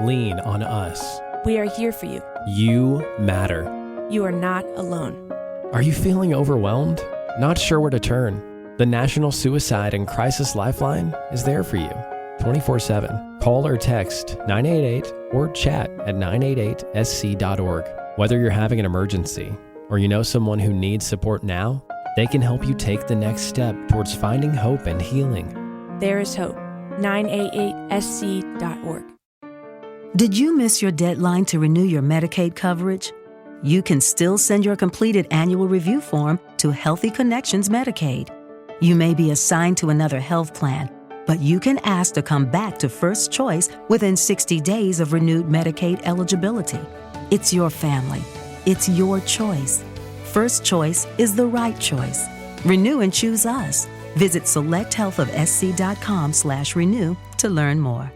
Lean on us. We are here for you. You matter. You are not alone. Are you feeling overwhelmed? Not sure where to turn? The National Suicide and Crisis Lifeline is there for you 24/7. Call or text 988 or chat at 988sc.org. Whether you're having an emergency or you know someone who needs support now, they can help you take the next step towards finding hope and healing. There is hope. 988sc.org. Did you miss your deadline to renew your Medicaid coverage? You can still send your completed annual review form to Healthy Connections Medicaid. You may be assigned to another health plan, but you can ask to come back to First Choice within 60 days of renewed Medicaid eligibility. It's your family. It's your choice. First Choice is the right choice. Renew and choose us. Visit selecthealthofsc.com/renew to learn more.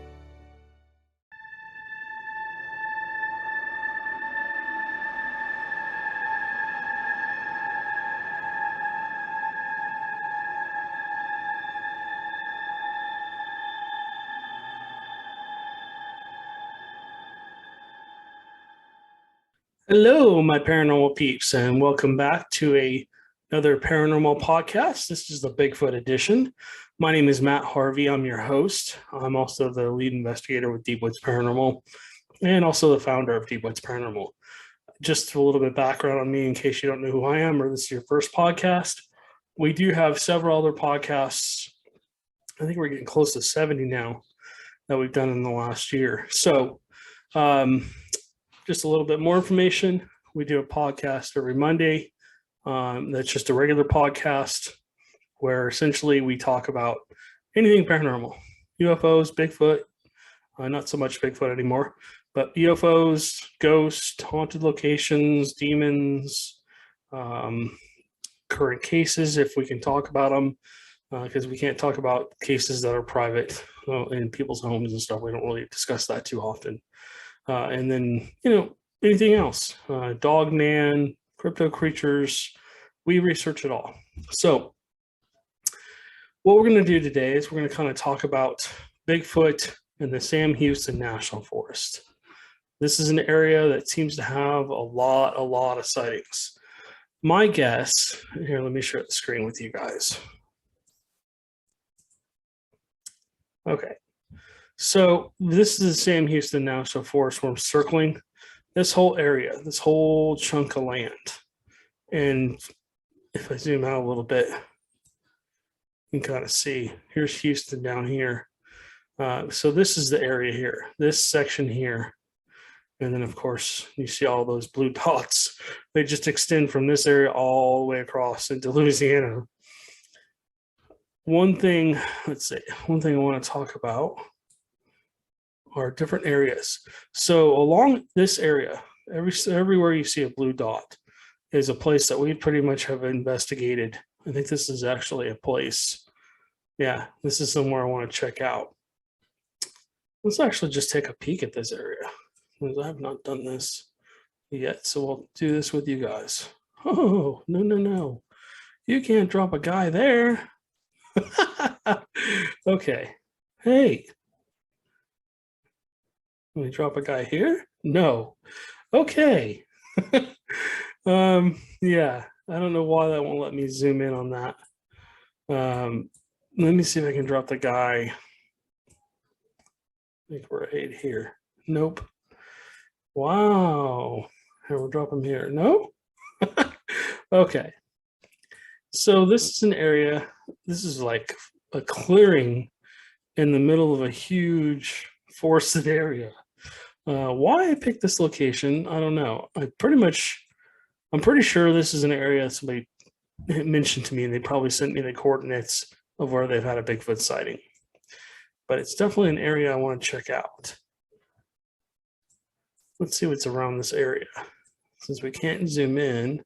Hello, my paranormal peeps, and welcome back to another paranormal podcast. This is the Bigfoot edition. My name is Matt Harvey. I'm your host. I'm also the lead investigator with Deep Woods Paranormal and also the founder of Deep Woods Paranormal. Just a little bit of background on me in case you don't know who I am or this is your first podcast. We do have several other podcasts. I think we're getting close to 70 now that we've done in the last year. So, just a little bit more information. We do a podcast every Monday. That's just a regular podcast where essentially we talk about anything paranormal, UFOs, Bigfoot, not so much Bigfoot anymore, but UFOs, ghosts, haunted locations, demons, current cases, if we can talk about them, because we can't talk about cases that are private in people's homes and stuff. We don't really discuss that too often. And then, anything else, dog man, crypto creatures, we research it all. So what we're going to do today is we're going to kind of talk about Bigfoot and the Sam Houston National Forest. This is an area that seems to have a lot of sightings. My guess, here, let me share the screen with you guys. Okay. So this is the Sam Houston National Forest where I'm circling this whole area, this whole chunk of land. And if I zoom out a little bit, you can kind of see, here's Houston down here. So this is the area here, this section here. And then, of course, you see all those blue dots. They just extend from this area all the way across into Louisiana. One thing I want to talk about are different areas. So along this area, everywhere you see a blue dot is a place that we pretty much have investigated. I think this is actually a place. Yeah, this is somewhere I want to check out. Let's actually just take a peek at this area, because I have not done this yet. So we'll do this with you guys. Oh, no. You can't drop a guy there. Okay. Hey. Let me drop a guy here? No. Okay. Yeah, I don't know why that won't let me zoom in on that. Let me see if I can drop the guy. I think we're 8 here. Nope. Wow. Here, we'll drop him here. No? Okay. So this is an area, this is like a clearing in the middle of a huge forested area. Why I picked this location, I don't know. I'm pretty sure this is an area that somebody mentioned to me, and they probably sent me the coordinates of where they've had a Bigfoot sighting. But it's definitely an area I want to check out. Let's see what's around this area. Since we can't zoom in,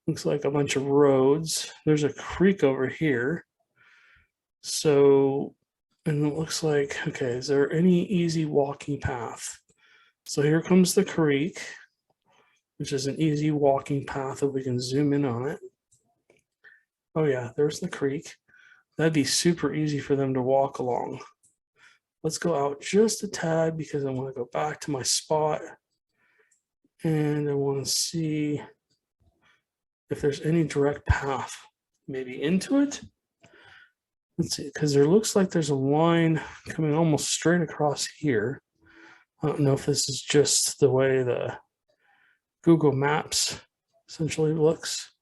looks like a bunch of roads. There's a creek over here. So, and it looks like, okay, is there any easy walking path? So here comes the creek, which is an easy walking path if we can zoom in on it. Oh yeah, there's the creek. That'd be super easy for them to walk along. let's go out just a tad because I want to go back to my spot and I want to see if there's any direct path maybe into it. Let's see, because there looks like there's a line coming almost straight across here. I don't know if this is just the way the Google Maps essentially looks.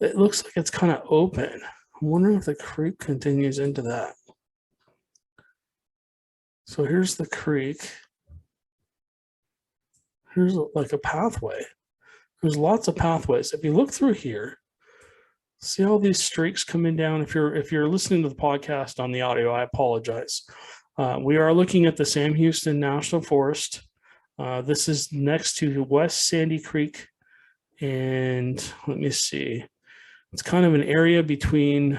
It looks like it's kind of open. I'm wondering if the creek continues into that. So here's the creek. Here's like a pathway. There's lots of pathways. If you look through here, see all these streaks coming down. If you're listening to the podcast on the audio, I apologize. We are looking at the Sam Houston National Forest. This is next to West Sandy Creek, and let me see. It's kind of an area between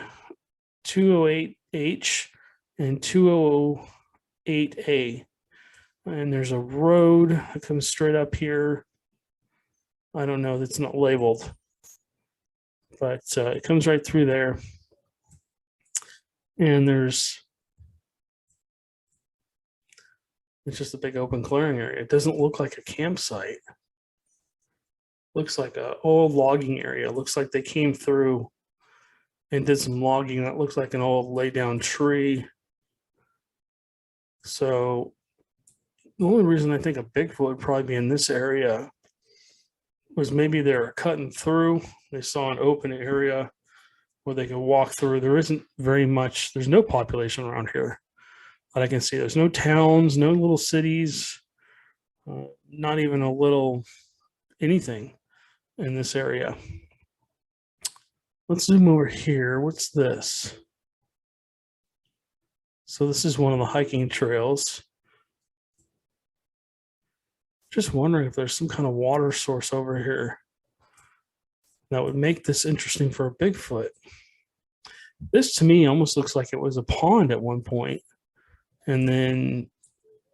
208H and 208A. And there's a road that comes straight up here. I don't know, that's not labeled, but it comes right through there. And it's just a big open clearing area. It doesn't look like a campsite. Looks like an old logging area. It looks like they came through and did some logging. That looks like an old lay down tree. So the only reason I think a Bigfoot would probably be in this area was maybe they were cutting through. They saw an open area where they could walk through. There isn't very much, there's no population around here that I can see. There's no towns, no little cities, not even a little anything in this area. Let's zoom over here. What's this? So this is one of the hiking trails. Just wondering if there's some kind of water source over here that would make this interesting for a Bigfoot. This to me almost looks like it was a pond at one point. And then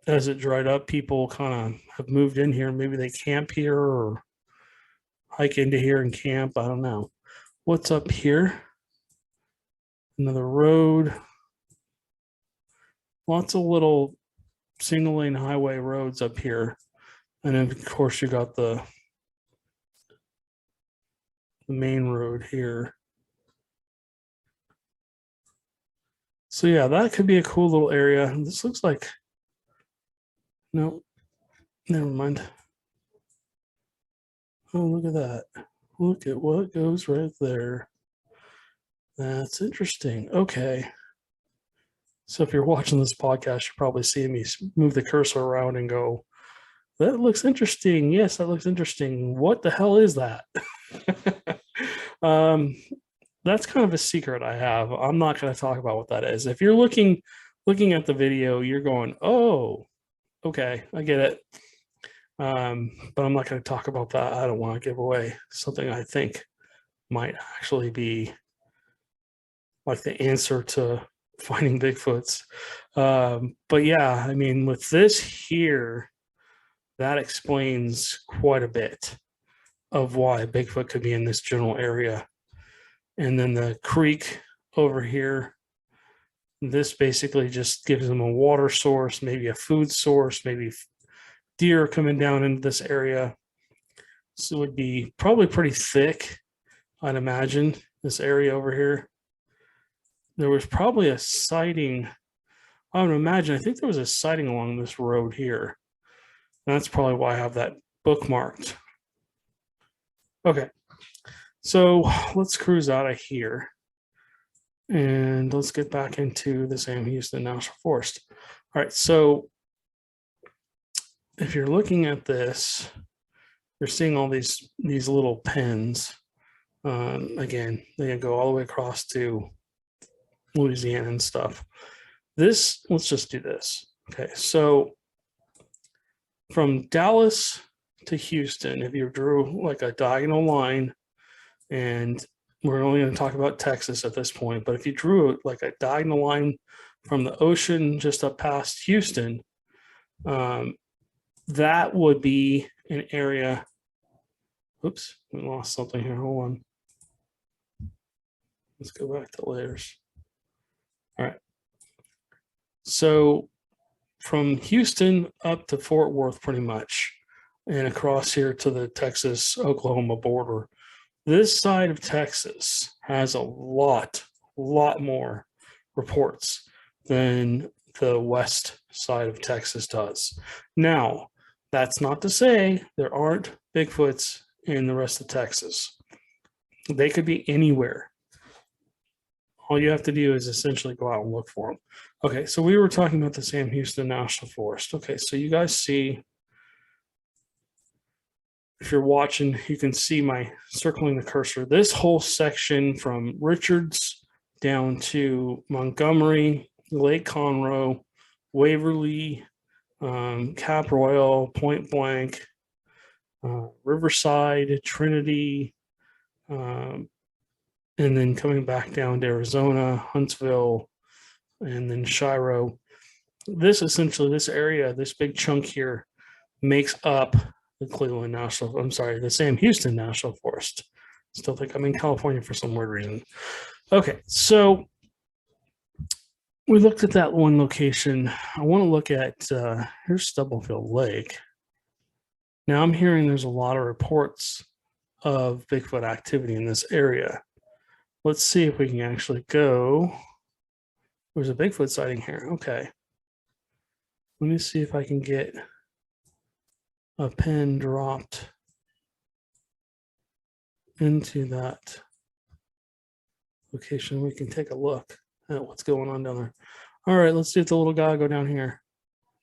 as it dried up, people kind of have moved in here. Maybe they camp here or hike into here and camp. I don't know. What's up here? Another road. Lots of little single lane highway roads up here. And then of course you got the main road here. So yeah, that could be a cool little area. This looks like, no, never mind. Oh, look at that. Look at what goes right there. That's interesting. Okay. So if you're watching this podcast, you're probably seeing me move the cursor around and go, that looks interesting. Yes, that looks interesting. What the hell is that? That's kind of a secret I have. I'm not going to talk about what that is. If you're looking at the video, you're going, oh, okay, I get it. But I'm not going to talk about that. I don't want to give away something I think might actually be like the answer to finding Bigfoots. But yeah, I mean, with this here, that explains quite a bit of why Bigfoot could be in this general area. And then the creek over here, this basically just gives them a water source, maybe a food source, maybe deer coming down into this area. So it would be probably pretty thick, I'd imagine, this area over here. There was probably a sighting, I would imagine, I think there was a sighting along this road here. That's probably why I have that bookmarked. Okay, so let's cruise out of here and let's get back into the Sam Houston National Forest. All right, so if you're looking at this, you're seeing all these little pens. Again, they go all the way across to Louisiana and stuff. This, let's just do this. Okay, so from Dallas to Houston, if you drew like a diagonal line, and we're only going to talk about Texas at this point, but if you drew like a diagonal line from the ocean just up past Houston, that would be an area. Oops, we lost something here. Hold on. Let's go back to layers. All right. So from Houston up to Fort Worth, pretty much, and across here to the Texas-Oklahoma border. This side of Texas has a lot more reports than the west side of Texas does. Now, that's not to say there aren't Bigfoots in the rest of Texas. They could be anywhere. All you have to do is essentially go out and look for them. Okay, so we were talking about the Sam Houston National Forest. Okay, so you guys see, if you're watching, you can see my circling the cursor. This whole section from Richards down to Montgomery, Lake Conroe, Waverly, Cap Royal, Point Blank, Riverside, Trinity, and then coming back down to Arizona, Huntsville, and then Shiro. This essentially, this area, this big chunk here, makes up the Sam Houston National Forest. Still think I'm in California for some weird reason. Okay, so we looked at that one location. I want to look at, here's Stubblefield Lake. Now I'm hearing there's a lot of reports of Bigfoot activity in this area. Let's see if we can actually go. There's a Bigfoot sighting here. Okay. Let me see if I can get a pin dropped into that location. We can take a look at what's going on down there. All right, let's see if the little guy go down here.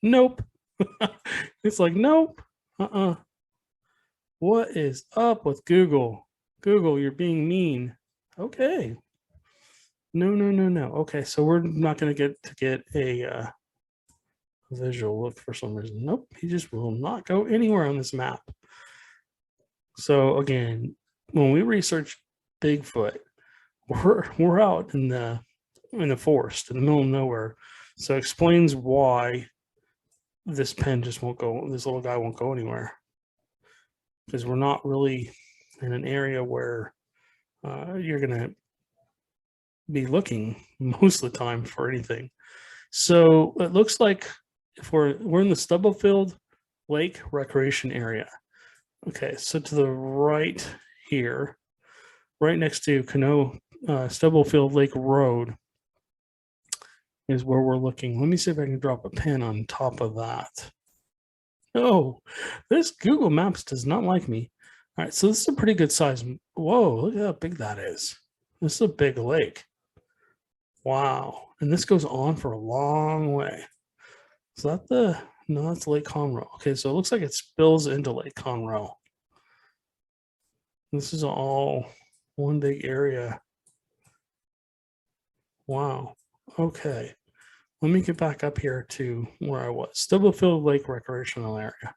Nope. It's like, nope. What is up with Google? Google, you're being mean. Okay. No. Okay, so we're not going to get a visual look for some reason. Nope, he just will not go anywhere on this map. So again, when we research Bigfoot, we're out in the forest in the middle of nowhere. So it explains why this pen just won't go. This little guy won't go anywhere, because we're not really in an area where you're gonna be looking most of the time for anything. So it looks like if we're in the Stubblefield Lake Recreation Area. Okay, so to the right here, right next to Stubblefield Lake Road is where we're looking. Let me see if I can drop a pin on top of that. Oh, this Google Maps does not like me. All right, so this is a pretty good size. Whoa, look at how big that is. This is a big lake. Wow. And this goes on for a long way. Is that no, that's Lake Conroe. Okay, so it looks like it spills into Lake Conroe. This is all one big area. Wow. Okay. Let me get back up here to where I was. Stubblefield Lake Recreational Area.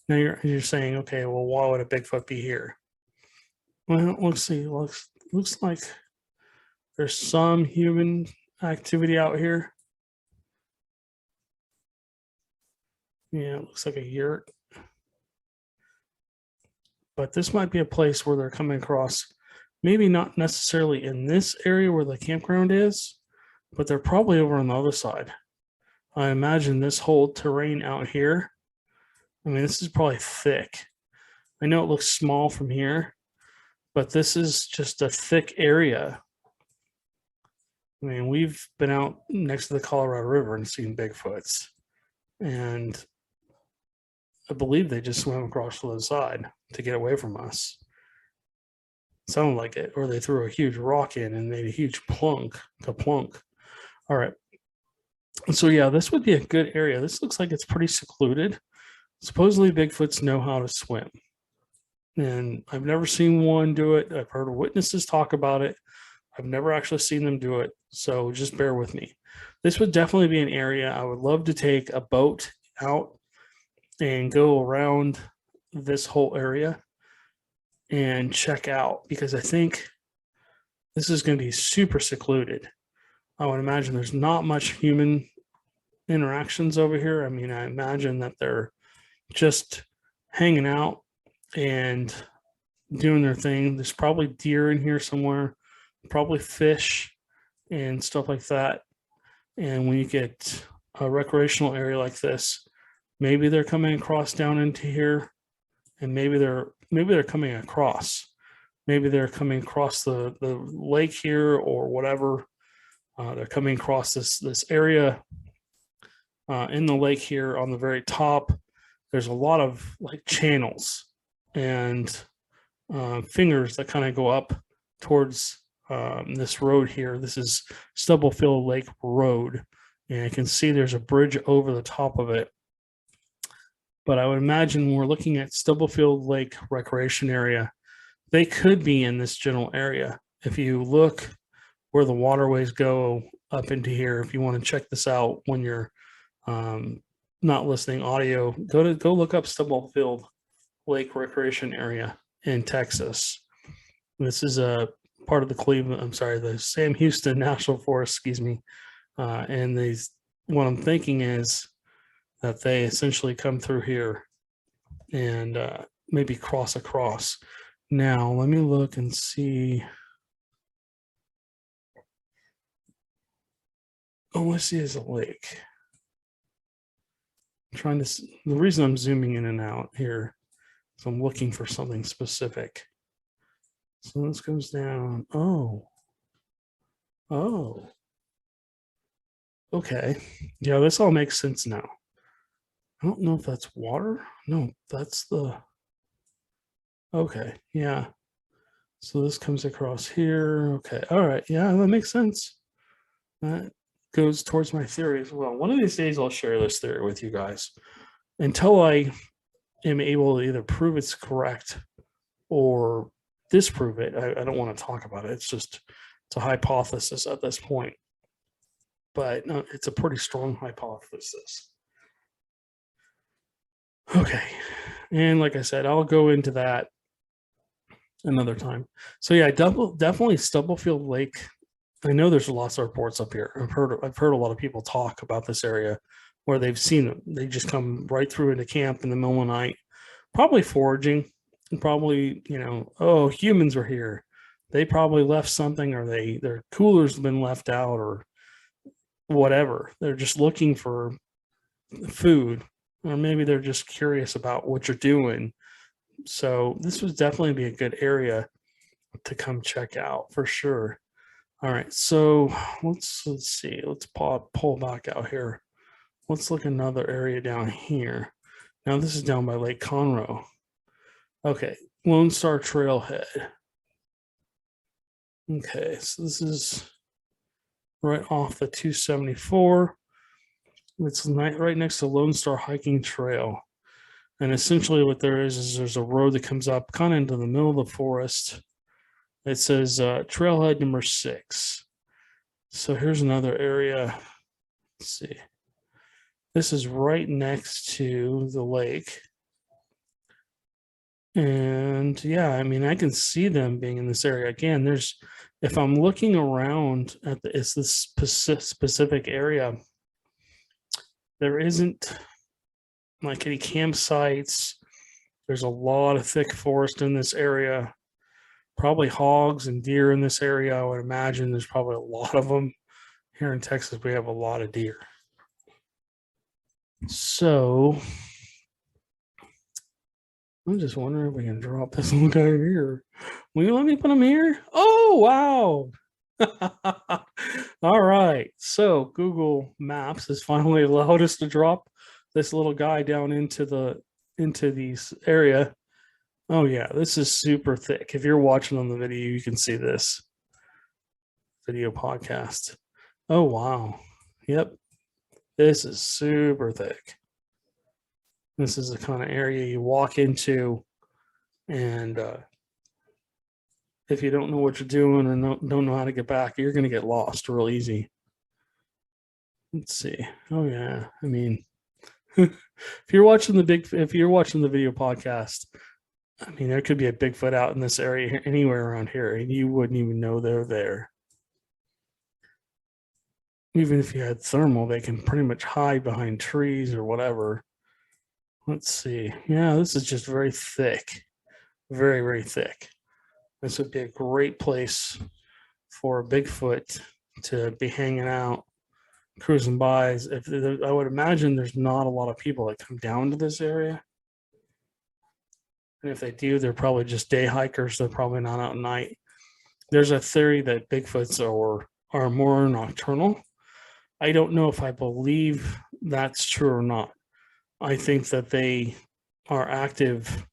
Now you're saying, okay, well, why would a Bigfoot be here? Well, let's see. Looks like there's some human activity out here. Yeah, it looks like a yurt. But this might be a place where they're coming across, maybe not necessarily in this area where the campground is, but they're probably over on the other side. I imagine this whole terrain out here, I mean, this is probably thick. I know it looks small from here, but this is just a thick area. I mean, we've been out next to the Colorado River and seen Bigfoots, and I believe they just swam across to the other side to get away from us. Sounded like it, or they threw a huge rock in and made a huge plunk. All right. So yeah, this would be a good area. This looks like it's pretty secluded. Supposedly Bigfoots know how to swim. And I've never seen one do it. I've heard witnesses talk about it. I've never actually seen them do it. So just bear with me. This would definitely be an area I would love to take a boat out and go around this whole area and check out, because I think this is going to be super secluded. I would imagine there's not much human interactions over here. I mean, I imagine that they're just hanging out and doing their thing. There's probably deer in here somewhere, probably fish and stuff like that. And when you get a recreational area like this, maybe they're coming across down into here, and maybe they're coming across. Maybe they're coming across the lake here or whatever. They're coming across this area in the lake here on the very top. There's a lot of like channels and fingers that kind of go up towards this road here. This is Stubblefield Lake Road, and I can see there's a bridge over the top of it. But I would imagine when we're looking at Stubblefield Lake Recreation Area, they could be in this general area. If you look where the waterways go up into here, if you want to check this out when you're not listening audio, go look up Stubblefield Lake Recreation Area in Texas. This is a part of the Sam Houston National Forest, excuse me. And what I'm thinking is that they essentially come through here and maybe cross across. Now, let me look and see. All I see is a lake. The reason I'm zooming in and out here is I'm looking for something specific. So this goes down. Oh. Okay. Yeah, this all makes sense now. I don't know if that's water. No, that's okay. Yeah. So this comes across here. Okay. All right. Yeah, that makes sense. That goes towards my theory as well. One of these days I'll share this theory with you guys until I am able to either prove it's correct or disprove it. I don't want to talk about it. It's a hypothesis at this point, but no, it's a pretty strong hypothesis. Okay. And like I said, I'll go into that another time. So yeah, definitely Stubblefield Lake. I know there's lots of reports up here. I've heard a lot of people talk about this area where they've seen them. They just come right through into camp in the middle of the night, probably foraging, and probably, oh, humans are here. They probably left something, or their coolers have been left out, or whatever. They're just looking for food, or maybe they're just curious about what you're doing. So this would definitely be a good area to come check out for sure. All right, so let's see. Let's pull back out here. Let's look another area down here. Now this is down by Lake Conroe. Okay, Lone Star Trailhead. Okay, so this is right off the 274. It's right next to Lone Star Hiking Trail. And essentially what there is there's a road that comes up kind of into the middle of the forest. It says trailhead number 6. So here's another area. Let's see. This is right next to the lake. And yeah, I mean, I can see them being in this area. Again, if I'm looking around at it's this specific area, there isn't like any campsites. There's a lot of thick forest in this area. Probably hogs and deer in this area. I would imagine there's probably a lot of them. Here in Texas, we have a lot of deer. So I'm just wondering if we can drop this little guy in here. Will you let me put him here? Oh, wow. All right. So Google Maps has finally allowed us to drop this little guy down into these area. Oh yeah, this is super thick. If you're watching on the video, you can see this video podcast. Oh wow. Yep. This is super thick. This is the kind of area you walk into, and if you don't know what you're doing or don't know how to get back, you're going to get lost real easy. Let's see. Oh yeah. I mean, if you're watching the video podcast, I mean, there could be a Bigfoot out in this area anywhere around here, and you wouldn't even know they're there. Even if you had thermal, they can pretty much hide behind trees or whatever. Let's see. Yeah, this is just very thick. Very, very thick. This would be a great place for a Bigfoot to be hanging out, cruising by is I would imagine there's not a lot of people that come down to this area. And if they do, they're probably just day hikers. They're probably not out at night. There's a theory that Bigfoots are more nocturnal. I don't know if I believe that's true or not. I think that they are active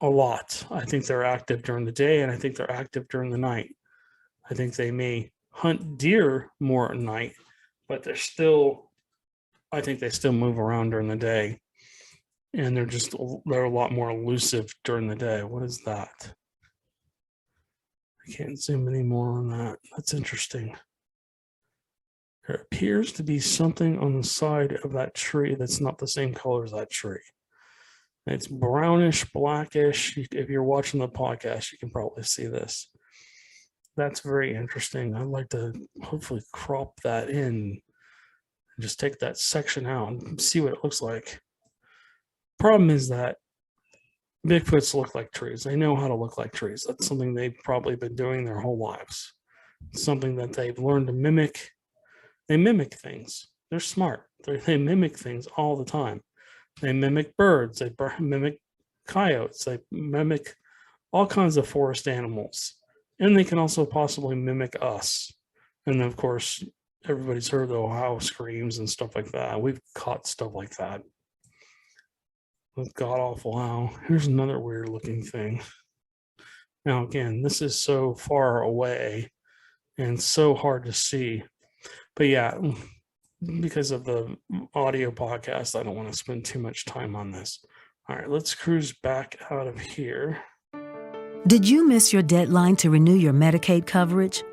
a lot. I think they're active during the day, and I think they're active during the night. I think they may hunt deer more at night, but I think they still move around during the day. And they're a lot more elusive during the day. What is that? I can't zoom any more on that. That's interesting. There appears to be something on the side of that tree that's not the same color as that tree. It's brownish, blackish. If you're watching the podcast, you can probably see this. That's very interesting. I'd like to hopefully crop that in and just take that section out and see what it looks like. Problem is that Bigfoots look like trees. They know how to look like trees. That's something they've probably been doing their whole lives. It's something that they've learned to mimic. They mimic things. They're smart. They mimic things all the time. They mimic birds. They mimic coyotes. They mimic all kinds of forest animals. And they can also possibly mimic us. And of course, everybody's heard the Ohio screams and stuff like that. We've caught stuff like that. With god awful owl. Here's another weird looking thing. Now again, this is so far away and so hard to see. But yeah, because of the audio podcast, I don't want to spend too much time on this. All right, let's cruise back out of here. Did you miss your deadline to renew your Medicaid coverage?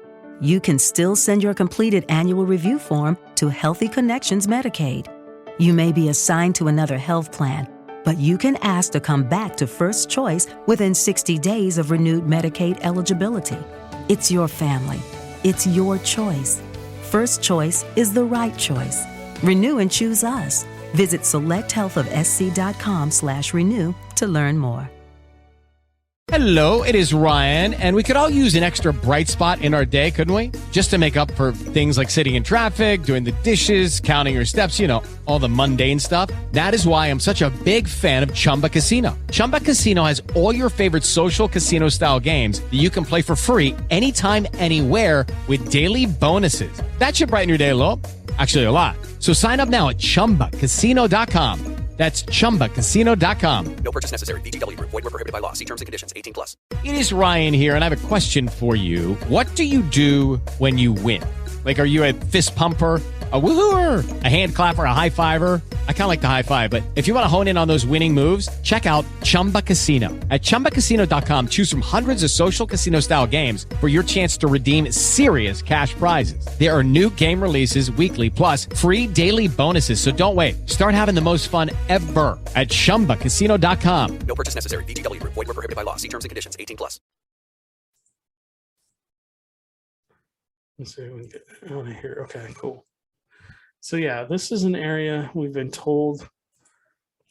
You can still send your completed annual review form to Healthy Connections Medicaid. You may be assigned to another health plan, but you can ask to come back to First Choice within 60 days of renewed Medicaid eligibility. It's your family. It's your choice. First Choice is the right choice. Renew and choose us. Visit selecthealthofsc.com/renew to learn more. Hello, it is Ryan, and we could all use an extra bright spot in our day, couldn't we? Just to make up for things like sitting in traffic, doing the dishes, counting your steps, all the mundane stuff. That is why I'm such a big fan of Chumba Casino. Chumba Casino has all your favorite social casino-style games that you can play for free anytime, anywhere with daily bonuses. That should brighten your day a little. Actually, a lot. So sign up now at ChumbaCasino.com. That's ChumbaCasino.com. No purchase necessary. VGW Group. Void where prohibited by law. See terms and conditions. 18+. It is Ryan here, and I have a question for you. What do you do when you win? Like, are you a fist pumper, a woohooer, a hand clapper, a high fiver? I kind of like the high five, but if you want to hone in on those winning moves, check out Chumba Casino. At ChumbaCasino.com, choose from hundreds of social casino-style games for your chance to redeem serious cash prizes. There are new game releases weekly, plus free daily bonuses, so don't wait. Start having the most fun ever at ChumbaCasino.com. No purchase necessary. VGW Group. Void where prohibited by law. See terms and conditions. 18+. Let's see if we can get out of here. Okay, cool. So yeah, this is an area we've been told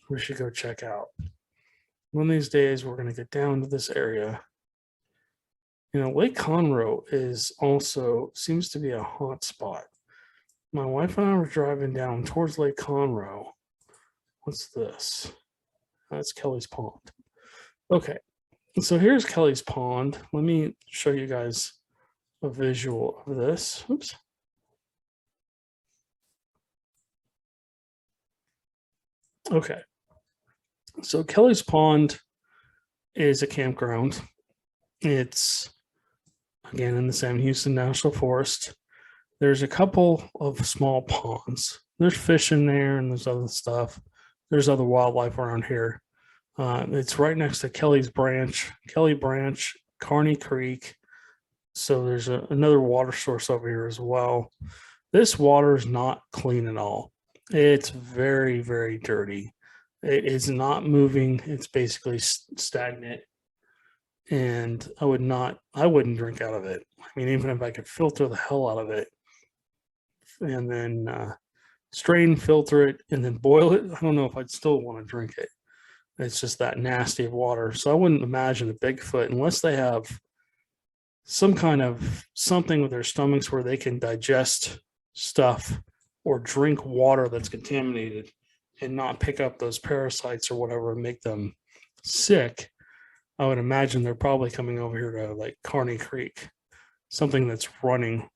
we should go check out. One of these days, we're going to get down to this area. Lake Conroe seems to be a hot spot. My wife and I were driving down towards Lake Conroe. What's this? That's Kelly's Pond. Okay, so here's Kelly's Pond. Let me show you guys a visual of this. Oops. Okay. So Kelly's Pond is a campground. It's, again, in the Sam Houston National Forest. There's a couple of small ponds. There's fish in there and there's other stuff. There's other wildlife around here. It's right next to Kelly Branch, Kearney Creek. So there's another water source over here as well. This water is not clean at all. It's very, very dirty. It is not moving. It's basically stagnant. And I wouldn't drink out of it. I mean, even if I could filter the hell out of it and then strain, filter it, and then boil it, I don't know if I'd still want to drink it. It's just that nasty of water. So I wouldn't imagine a Bigfoot, unless they have some kind of something with their stomachs where they can digest stuff or drink water that's contaminated and not pick up those parasites or whatever and make them sick, I would imagine they're probably coming over here to like Kearney Creek, something that's running.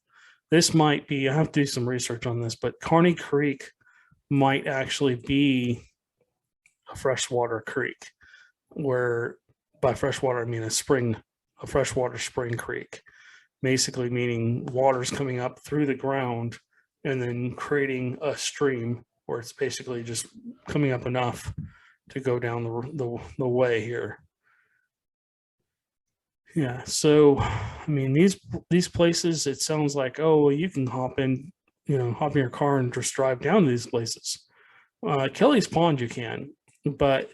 This might be, I have to do some research on this, but Kearney Creek might actually be a freshwater creek, where by freshwater I mean a freshwater spring creek, basically meaning water's coming up through the ground and then creating a stream where it's basically just coming up enough to go down the way here. Yeah, so I mean these places, it sounds like, oh well, you can hop in your car and just drive down to these places. Kelly's Pond you can, but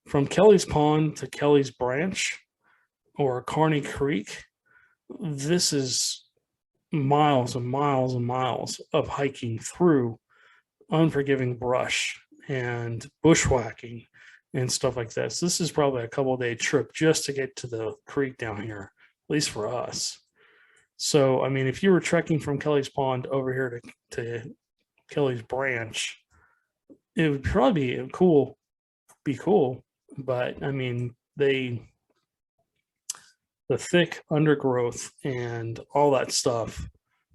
from Kelly's Pond to Kelly's Branch or Kearney Creek, this is miles and miles and miles of hiking through unforgiving brush and bushwhacking and stuff like this. This is probably a couple-day trip just to get to the creek down here, at least for us. So, I mean, if you were trekking from Kelly's Pond over here to Kelly's Branch, it would probably be cool. But I mean, the thick undergrowth and all that stuff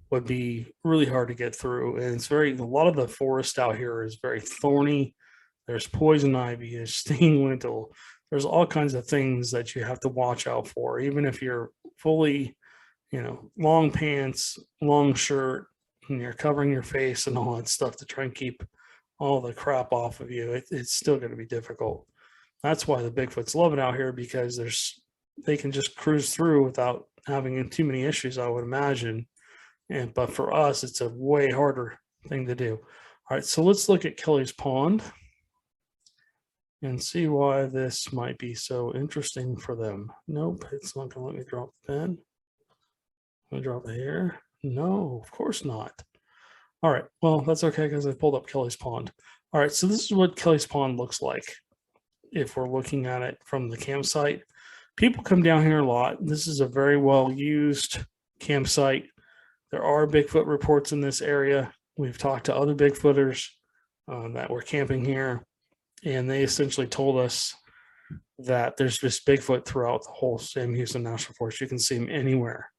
would be really hard to get through. And it's a lot of the forest out here is very thorny. There's poison ivy, there's stinging lintel. There's all kinds of things that you have to watch out for, even if you're fully, long pants, long shirt, and you're covering your face and all that stuff to try and keep all the crap off of you. It's still going to be difficult. That's why the Bigfoots love it out here, because they can just cruise through without having too many issues, I would imagine. But for us, it's a way harder thing to do. All right, so let's look at Kelly's Pond and see why this might be so interesting for them. Nope, it's not going to let me drop the pen. I'm going to drop it here. No, of course not. All right, well, that's okay because I pulled up Kelly's Pond. All right, so this is what Kelly's Pond looks like if we're looking at it from the campsite. People come down here a lot. This is a very well-used campsite. There are Bigfoot reports in this area. We've talked to other Bigfooters that were camping here, and they essentially told us that there's just Bigfoot throughout the whole Sam Houston National Forest. You can see them anywhere.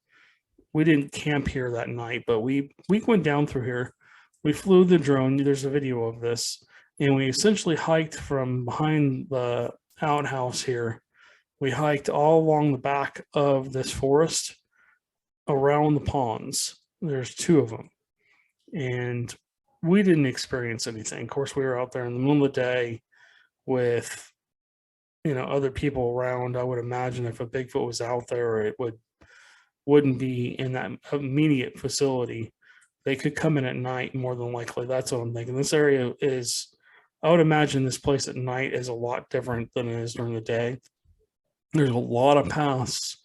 We didn't camp here that night, but we went down through here. We flew the drone. There's a video of this, and we essentially hiked from behind the outhouse here. We hiked all along the back of this forest around the ponds. There's two of them, and we didn't experience anything. Of course, we were out there in the middle of the day with other people around. I would imagine if a Bigfoot was out there, it wouldn't be in that immediate facility. They could come in at night, more than likely. That's what I'm thinking. This area is, I would imagine this place at night is a lot different than it is during the day. There's a lot of paths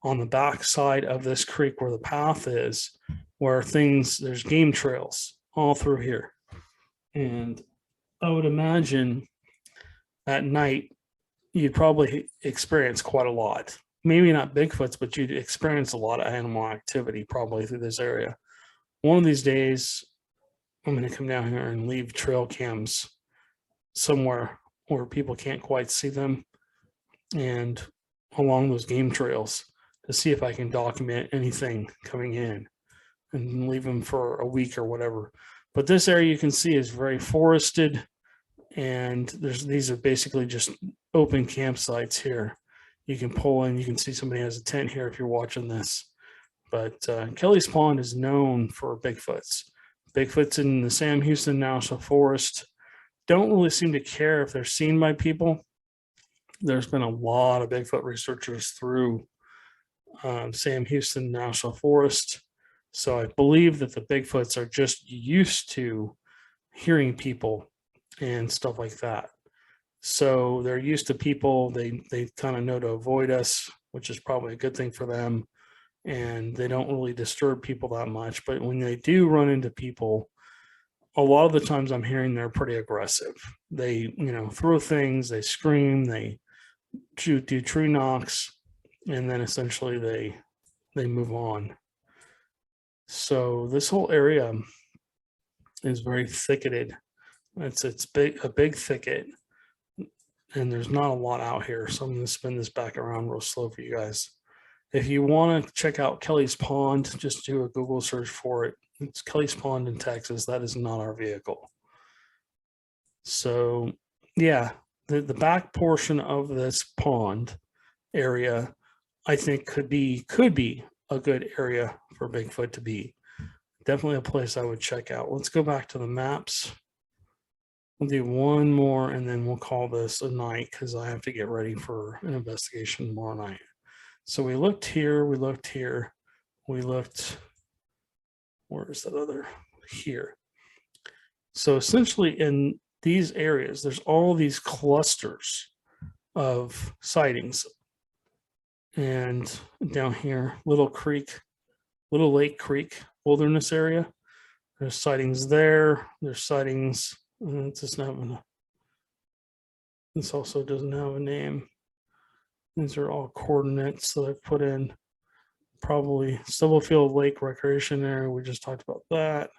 on the back side of this creek where the path is, where there's game trails all through here. And I would imagine at night, you'd probably experience quite a lot. Maybe not Bigfoots, but you'd experience a lot of animal activity probably through this area. One of these days, I'm going to come down here and leave trail cams somewhere where people can't quite see them, and along those game trails, to see if I can document anything coming in and leave them for a week or whatever. But this area you can see is very forested, and these are basically just open campsites here. You can pull in, you can see somebody has a tent here if you're watching this. But Kelly's Pond is known for Bigfoots. Bigfoots in the Sam Houston National Forest don't really seem to care if they're seen by people. There's been a lot of Bigfoot researchers through Sam Houston National Forest. So I believe that the Bigfoots are just used to hearing people and stuff like that. So they're used to people. They kind of know to avoid us, which is probably a good thing for them. And they don't really disturb people that much. But when they do run into people, a lot of the times I'm hearing they're pretty aggressive. They, throw things, they scream, they do tree knocks, and then essentially they move on. So this whole area is very thicketed. It's a big thicket, and there's not a lot out here. So I'm going to spin this back around real slow for you guys. If you want to check out Kelly's Pond, just do a Google search for it. It's Kelly's Pond in Texas. That is not our vehicle. So yeah, the back portion of this pond area, I think could be a good area for Bigfoot to be. Definitely a place I would check out. Let's go back to the maps. We'll do one more and then we'll call this a night because I have to get ready for an investigation tomorrow night. So we looked here, we looked here, we looked, where's that other? Here. So essentially in these areas, there's all these clusters of sightings. And down here, Little Lake Creek Wilderness area, there's sightings there. There's sightings. This also doesn't have a name. These are all coordinates that I've put in. Probably Stubblefield Lake Recreation Area. We just talked about that.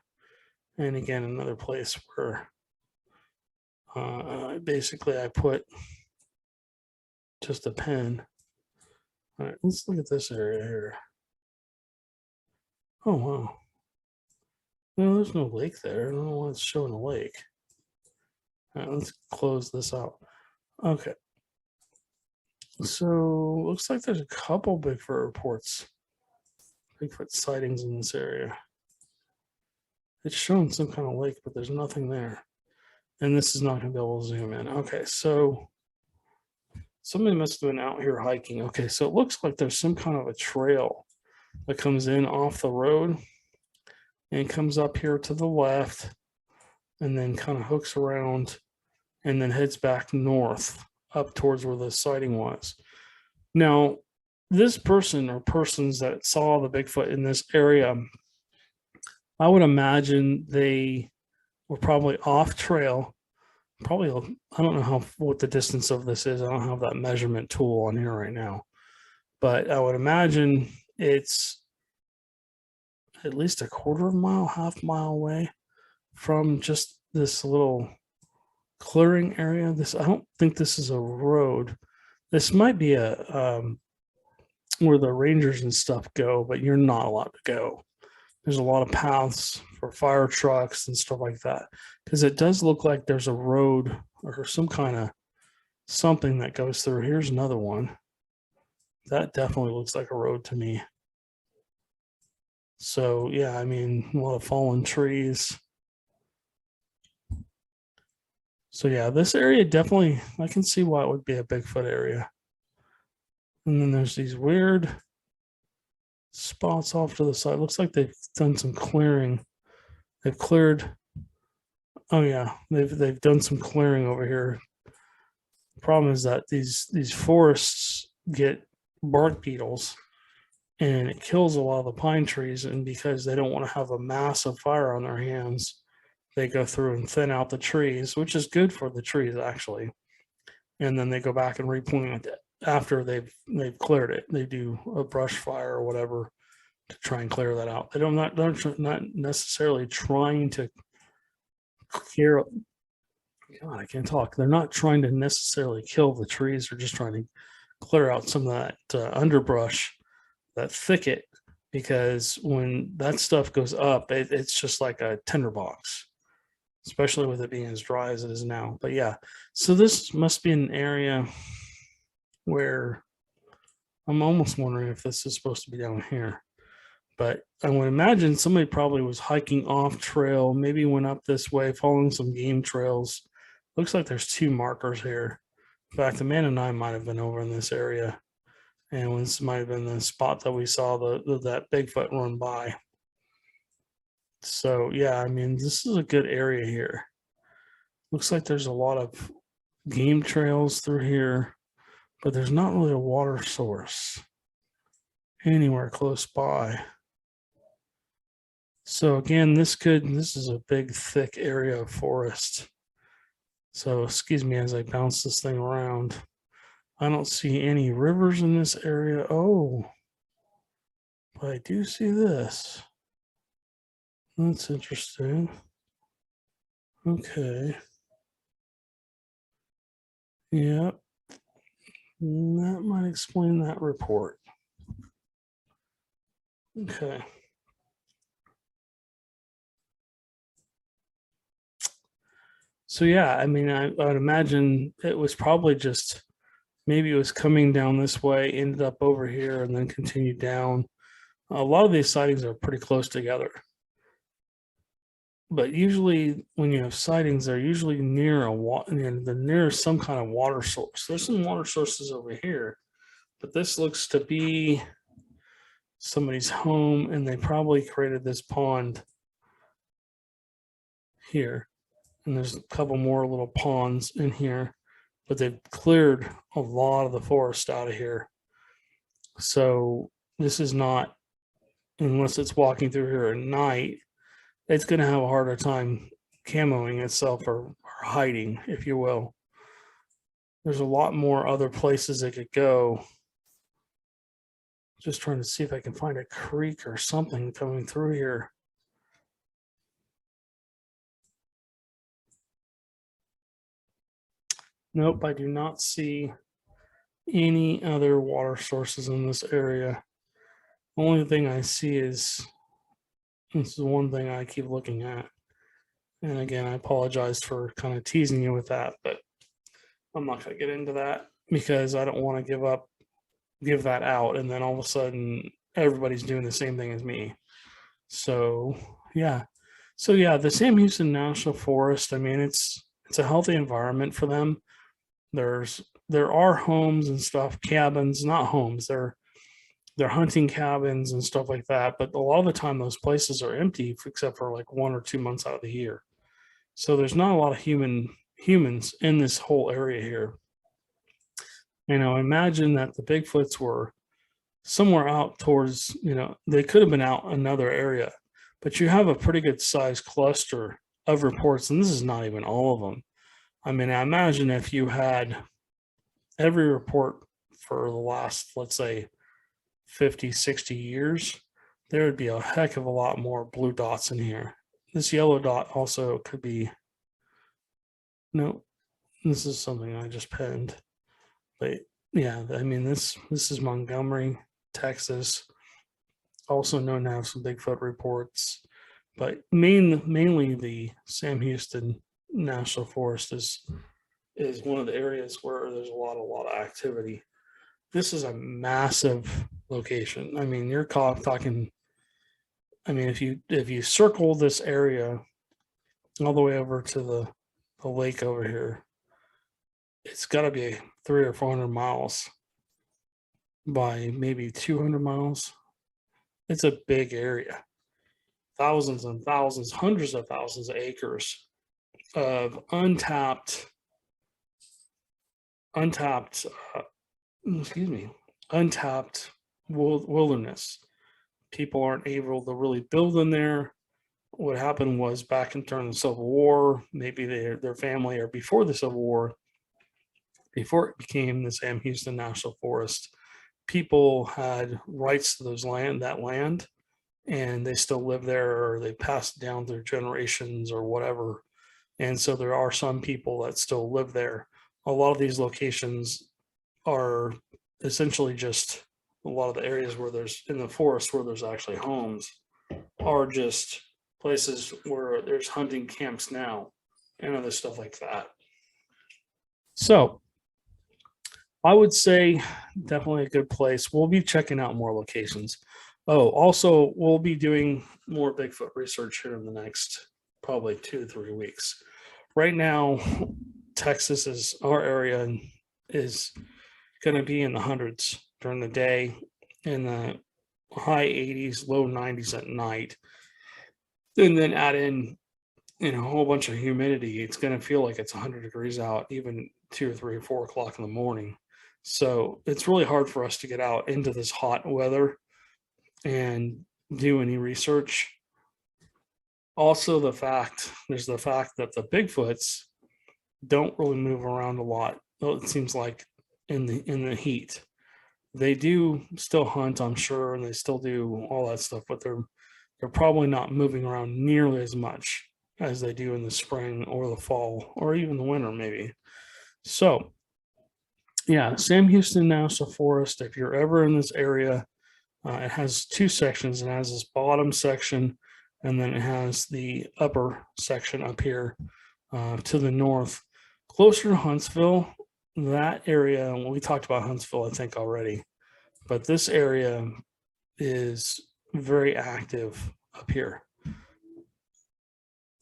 And again, another place where basically I put just a pen. All right, let's look at this area here. Oh, wow. No, there's no lake there. I don't know why it's showing a lake. All right, let's close this out. Okay. So looks like there's a couple Bigfoot reports, Bigfoot sightings in this area. It's showing some kind of lake, but there's nothing there. And this is not going to be able to zoom in. Okay, so somebody must have been out here hiking. Okay, so it looks like there's some kind of a trail that comes in off the road and comes up here to the left and then kind of hooks around and then heads back north up towards where the sighting was. Now, this person or persons that saw the Bigfoot in this area, I would imagine they were probably off trail. Probably, I don't know what the distance of this is. I don't have that measurement tool on here right now, but I would imagine it's at least a quarter of a mile, half mile away from just this little clearing area. I don't think this is a road. This might be a where the rangers and stuff go, but you're not allowed to go. There's a lot of paths for fire trucks and stuff like that, because it does look like there's a road or some kind of something that goes through. Here's another one. That definitely looks like a road to me. So yeah, I mean, a lot of fallen trees. So yeah, this area definitely, I can see why it would be a Bigfoot area. And then there's these weird spots off to the side. Looks like they've done some clearing. They've cleared. Oh yeah, they've done some clearing over here. The problem is that these forests get bark beetles, and it kills a lot of the pine trees. And because they don't want to have a massive fire on their hands, they go through and thin out the trees, which is good for the trees actually. And then they go back and replant it after they've cleared it. They do a brush fire or whatever to try and clear that out. They're not necessarily trying to clear. God, I can't talk. They're not trying to necessarily kill the trees. They're just trying to clear out some of that underbrush, that thicket, because when that stuff goes up, it's just like a tinderbox, especially with it being as dry as it is now. But yeah, so this must be an area where I'm almost wondering if this is supposed to be down here. But I would imagine somebody probably was hiking off trail, maybe went up this way, following some game trails. Looks like there's two markers here. In fact, Amanda and I might have been over in this area, and this might have been the spot that we saw that Bigfoot run by. So yeah, I mean, this is a good area here. Looks like there's a lot of game trails through here, but there's not really a water source anywhere close by. So again, this is a big, thick area of forest. So excuse me as I bounce this thing around. I don't see any rivers in this area. Oh, but I do see this. That's interesting. Okay. Yeah. That might explain that report. Okay. So yeah, I mean, I would imagine it was probably just maybe it was coming down this way, ended up over here, and then continued down. A lot of these sightings are pretty close together, but usually when you have sightings, they're usually near a water, near some kind of water source. There's some water sources over here, but this looks to be somebody's home, and they probably created this pond here. And there's a couple more little ponds in here, but they've cleared a lot of the forest out of here. So this is not, unless it's walking through here at night, it's going to have a harder time camoing itself or hiding, if you will. There's a lot more other places it could go. Just trying to see if I can find a creek or something coming through here. Nope, I do not see any other water sources in this area. Only thing I see is this is one thing I keep looking at. And again, I apologize for kind of teasing you with that, but I'm not going to get into that because I don't want to give that out, and then all of a sudden everybody's doing the same thing as me. So yeah. The Sam Houston National Forest, I mean, it's a healthy environment for them. There are homes and stuff, cabins, not homes. They're hunting cabins and stuff like that. But a lot of the time, those places are empty except for like 1 or 2 months out of the year. So there's not a lot of humans in this whole area here. And I imagine that the Bigfoots were somewhere out towards, they could have been out another area, but you have a pretty good sized cluster of reports, and this is not even all of them. I mean, I imagine if you had every report for the last, let's say, 50, 60 years, there would be a heck of a lot more blue dots in here. This yellow dot also could be, no, this is something I just pinned. But yeah, I mean, this is Montgomery, Texas, also known to have some Bigfoot reports. But mainly the Sam Houston National Forest is one of the areas where there's a lot of activity. This is a massive location. I mean, you're talking. I mean, if you circle this area all the way over to the lake over here, it's got to be 300 or 400 miles by maybe 200 miles. It's a big area. Thousands and thousands, hundreds of thousands of acres of untapped wilderness. People aren't able to really build in there. What happened was back during the Civil War, maybe their family, or before the Civil War, before it became the Sam Houston National Forest, people had rights to that land, and they still live there, or they passed down through generations or whatever. And so there are some people that still live there. A lot of these locations are essentially just a lot of the areas where there's in the forest where there's actually homes are just places where there's hunting camps now and other stuff like that. So I would say definitely a good place. We'll be checking out more locations. Oh, also, we'll be doing more Bigfoot research here in the next probably 2 to 3 weeks. Right now, Texas is our area and is going to be in the hundreds during the day, in the high 80s, low 90s at night. And then add in, a whole bunch of humidity. It's going to feel like it's 100 degrees out, even 2 or 3 or 4 o'clock in the morning. So it's really hard for us to get out into this hot weather and do any research. Also, there's the fact that the Bigfoots don't really move around a lot. It seems like in the heat, they do still hunt, I'm sure, and they still do all that stuff, but they're probably not moving around nearly as much as they do in the spring or the fall or even the winter, maybe. So, yeah, Sam Houston National Forest, if you're ever in this area, it has two sections. It has this bottom section, and then it has the upper section up here to the north, closer to Huntsville. That area, we talked about Huntsville, I think, already, but this area is very active up here.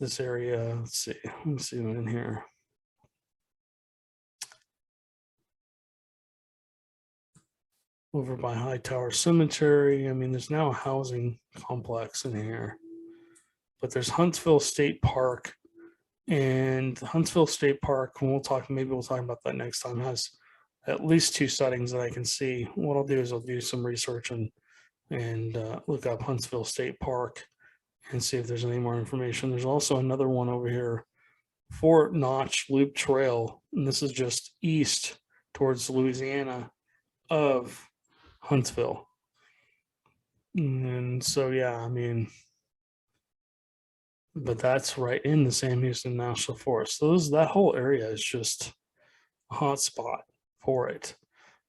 This area, let's see them in here. Over by Hightower Cemetery. I mean, there's now a housing complex in here, but there's Huntsville State Park, and Huntsville State Park, and maybe we'll talk about that next time, has at least two sightings that I can see. What I'll do is I'll do some research and look up Huntsville State Park and see if there's any more information. There's also another one over here, Fort Notch Loop Trail, and this is just east towards Louisiana of Huntsville. And so, yeah, I mean, but that's right in the Sam Houston National Forest. So that whole area is just a hot spot for it.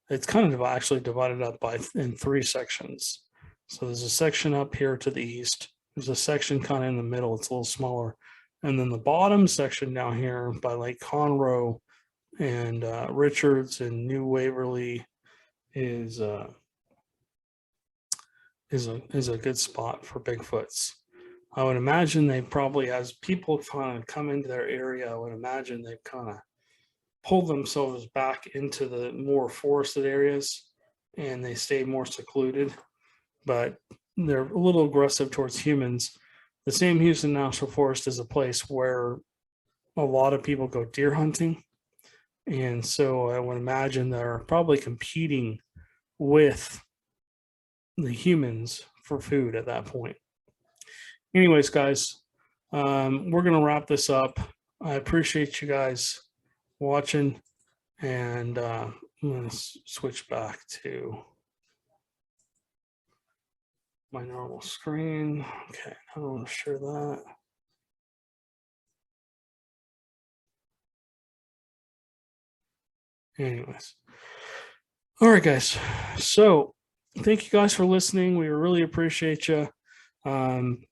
It's kind of actually divided up in three sections. So there's a section up here to the east. There's a section kind of in the middle. It's a little smaller. And then the bottom section down here by Lake Conroe and Richards and New Waverly is a good spot for Bigfoots. I would imagine they probably, as people kind of come into their area, I would imagine they've kind of pulled themselves back into the more forested areas and they stay more secluded, but they're a little aggressive towards humans. The Sam Houston National Forest is a place where a lot of people go deer hunting. And so I would imagine they're probably competing with the humans for food at that point. Anyways, guys, we're going to wrap this up. I appreciate you guys watching, and I'm going to switch back to my normal screen. Okay, I don't want to share that. Anyways, all right, guys. So thank you guys for listening. We really appreciate you.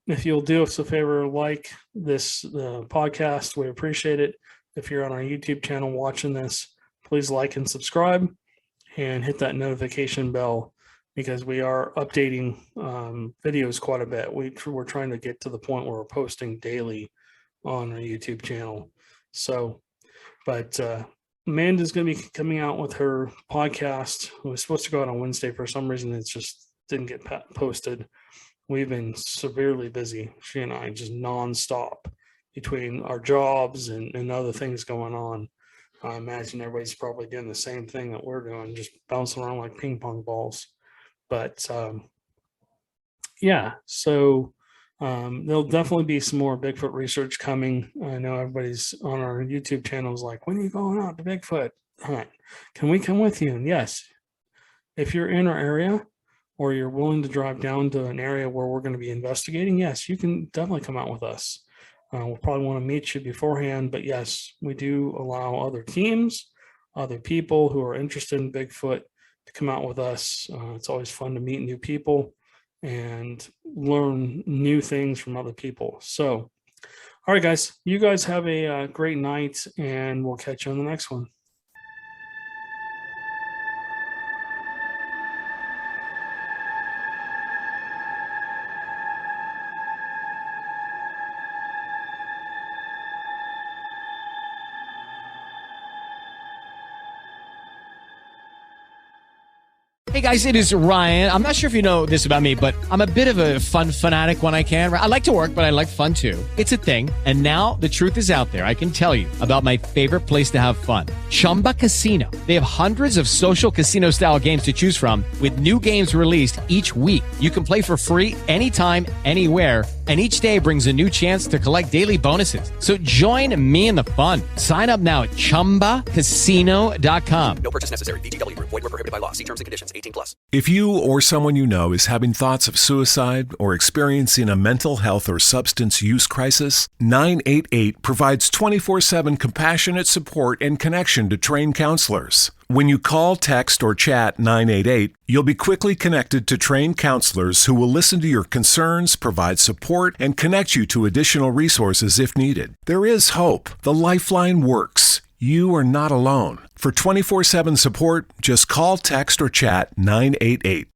If you'll do us a favor, like this podcast, we appreciate it. If you're on our YouTube channel watching this, please like and subscribe and hit that notification bell, because we are updating videos quite a bit. We're trying to get to the point where we're posting daily on our YouTube channel. So, but Amanda's going to be coming out with her podcast. It was supposed to go out on Wednesday. For some reason, it just didn't get posted. We've been severely busy, she and I, just nonstop between our jobs and other things going on. I imagine everybody's probably doing the same thing that we're doing, just bouncing around like ping pong balls. But yeah, so there'll definitely be some more Bigfoot research coming. I know everybody's on our YouTube channels like, when are you going out to Bigfoot hunt? Can we come with you? And yes, if you're in our area or you're willing to drive down to an area where we're going to be investigating, yes, you can definitely come out with us. We'll probably want to meet you beforehand, but yes, we do allow other teams, other people who are interested in Bigfoot to come out with us. It's always fun to meet new people and learn new things from other people. So, all right, guys, you guys have a great night, and we'll catch you on the next one. Hey guys, it is Ryan. I'm not sure if you know this about me, but I'm a bit of a fun fanatic when I can. I like to work, but I like fun too. It's a thing. And now the truth is out there. I can tell you about my favorite place to have fun. Chumba Casino. They have hundreds of social casino style games to choose from with new games released each week. You can play for free anytime, anywhere, And each day brings a new chance to collect daily bonuses. So join me in the fun. Sign up now at ChumbaCasino.com. No purchase necessary. VGW Group. Void were prohibited by law. See terms and conditions. 18+. If you or someone you know is having thoughts of suicide or experiencing a mental health or substance use crisis, 988 provides 24/7 compassionate support and connection to trained counselors. When you call, text, or chat 988, you'll be quickly connected to trained counselors who will listen to your concerns, provide support, and connect you to additional resources if needed. There is hope. The Lifeline works. You are not alone. For 24/7 support, just call, text, or chat 988.